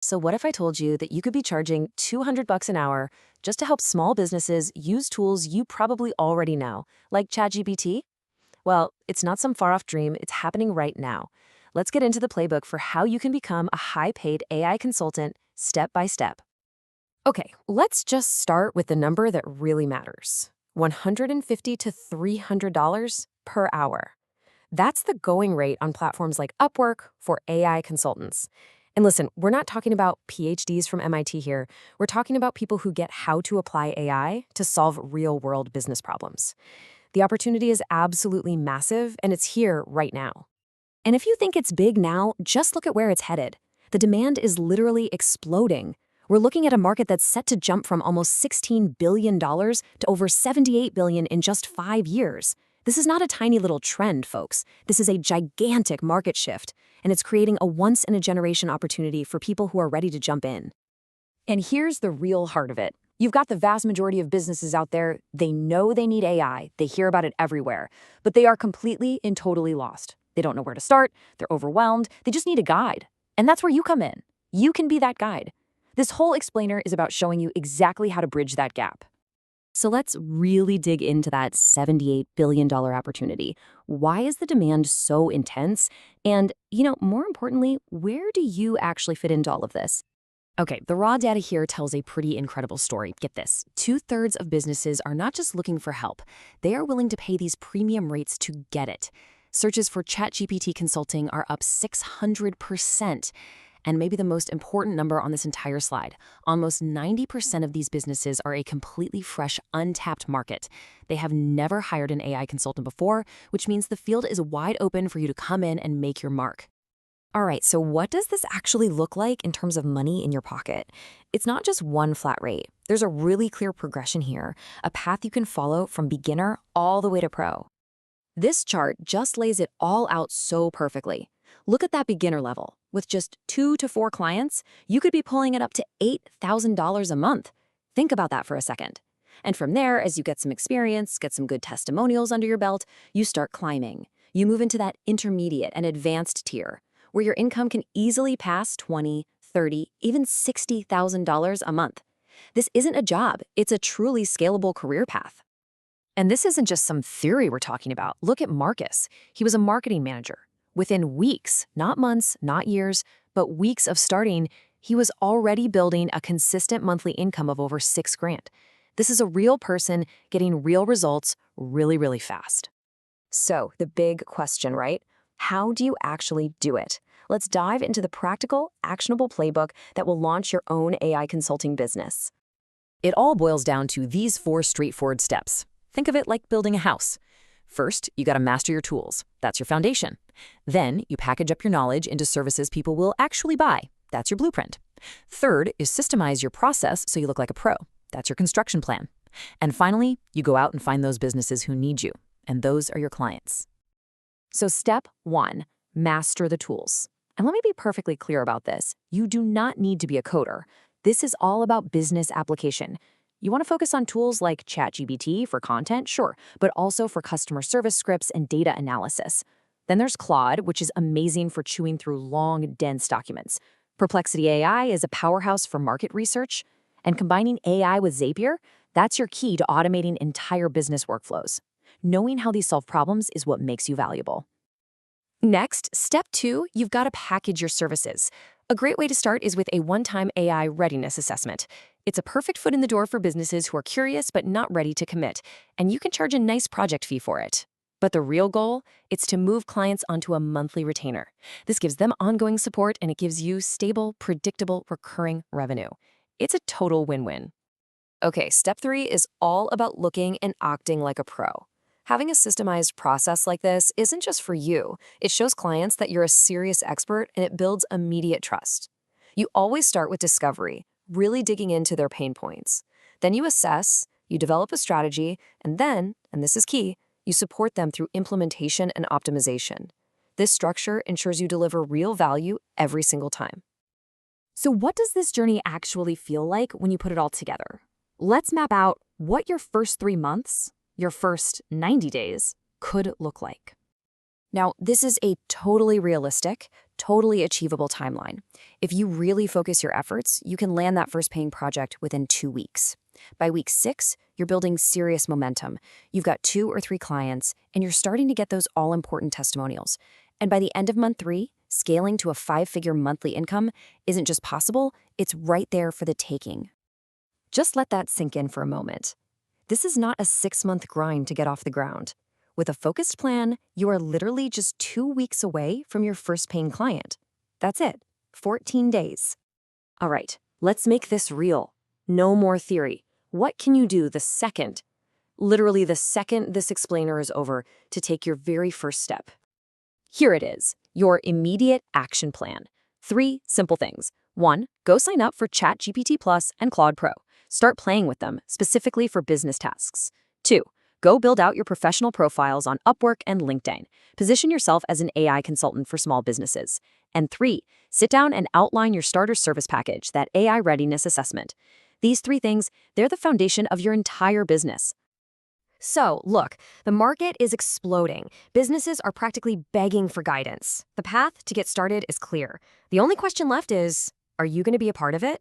So what if I told you that you could be charging $200 an hour just to help small businesses use tools you probably already know, like ChatGPT? Well, it's not some far-off dream, it's happening right now. Let's get into the playbook for how you can become a high-paid AI consultant step by step. Okay, let's just start with the number that really matters. $150 to $300 per hour. That's the going rate on platforms like Upwork for AI consultants. And listen, we're not talking about PhDs from MIT here. We're talking about people who get how to apply AI to solve real-world business problems. The opportunity is absolutely massive, and it's here right now. And if you think it's big now, just look at where it's headed. The demand is literally exploding. We're looking at a market that's set to jump from almost $16 billion to over $78 billion in just 5 years. This is not a tiny little trend, folks. This is a gigantic market shift, and it's creating a once-in-a-generation opportunity for people who are ready to jump in. And here's the real heart of it. You've got the vast majority of businesses out there, they know they need AI, they hear about it everywhere, but they are completely and totally lost. They don't know where to start, they're overwhelmed, they just need a guide. And that's where you come in. You can be that guide. This whole explainer is about showing you exactly how to bridge that gap. So let's really dig into that $78 billion opportunity. Why is the demand so intense? And, more importantly, where do you actually fit into all of this? Okay, the raw data here tells a pretty incredible story. Get this, 2/3 of businesses are not just looking for help. They are willing to pay these premium rates to get it. Searches for ChatGPT consulting are up 600%. And maybe the most important number on this entire slide, almost 90% of these businesses are a completely fresh, untapped market. They have never hired an AI consultant before, which means the field is wide open for you to come in and make your mark. All right, so what does this actually look like in terms of money in your pocket? It's not just one flat rate. There's a really clear progression here, a path you can follow from beginner all the way to pro. This chart just lays it all out so perfectly. Look at that beginner level. With just 2 to 4 clients, you could be pulling it up to $8,000 a month. Think about that for a second. And from there, as you get some experience, get some good testimonials under your belt, you start climbing. You move into that intermediate and advanced tier, where your income can easily pass $20,000, $30,000, even $60,000 a month. This isn't a job, it's a truly scalable career path. And this isn't just some theory we're talking about. Look at Marcus. He was a marketing manager. Within weeks, not months, not years, but weeks of starting, he was already building a consistent monthly income of over $6,000. This is a real person getting real results really, really fast. So the big question, right? How do you actually do it? Let's dive into the practical, actionable playbook that will launch your own AI consulting business. It all boils down to these 4 straightforward steps. Think of it like building a house. First, you got to master your tools. That's your foundation. Then, you package up your knowledge into services people will actually buy. That's your blueprint. Third is systemize your process so you look like a pro. That's your construction plan. And finally, you go out and find those businesses who need you. And those are your clients. So step 1, master the tools. And let me be perfectly clear about this. You do not need to be a coder. This is all about business application. You want to focus on tools like ChatGPT for content, sure, but also for customer service scripts and data analysis. Then there's Claude, which is amazing for chewing through long, dense documents. Perplexity AI is a powerhouse for market research. And combining AI with Zapier, that's your key to automating entire business workflows. Knowing how these solve problems is what makes you valuable. Next, step 2, you've got to package your services. A great way to start is with a one-time AI readiness assessment. It's a perfect foot in the door for businesses who are curious but not ready to commit, and you can charge a nice project fee for it. But the real goal, it's to move clients onto a monthly retainer. This gives them ongoing support and it gives you stable, predictable, recurring revenue. It's a total win-win. Okay, step 3 is all about looking and acting like a pro. Having a systemized process like this isn't just for you. It shows clients that you're a serious expert and it builds immediate trust. You always start with discovery, really digging into their pain points. Then you assess, you develop a strategy, and then, and this is key, you support them through implementation and optimization. This structure ensures you deliver real value every single time. So what does this journey actually feel like when you put it all together? Let's map out what your first 3 months, your first 90 days, could look like. Now, this is a totally realistic, totally achievable timeline. If you really focus your efforts, you can land that first paying project within 2 weeks. By week 6, you're building serious momentum. You've got 2 or 3 clients, and you're starting to get those all-important testimonials. And by the end of month 3, scaling to a 5-figure monthly income isn't just possible, it's right there for the taking. Just let that sink in for a moment. This is not a 6-month grind to get off the ground. With a focused plan, you are literally just 2 weeks away from your first paying client. That's it, 14 days. All right, let's make this real. No more theory. What can you do literally the second this explainer is over, to take your very first step? Here it is, your immediate action plan. 3 simple things. 1, go sign up for ChatGPT Plus and Claude Pro. Start playing with them, specifically for business tasks. 2, go build out your professional profiles on Upwork and LinkedIn. Position yourself as an AI consultant for small businesses. And 3, sit down and outline your starter service package, that AI readiness assessment. These 3 things, they're the foundation of your entire business. So, look, the market is exploding. Businesses are practically begging for guidance. The path to get started is clear. The only question left is, are you going to be a part of it?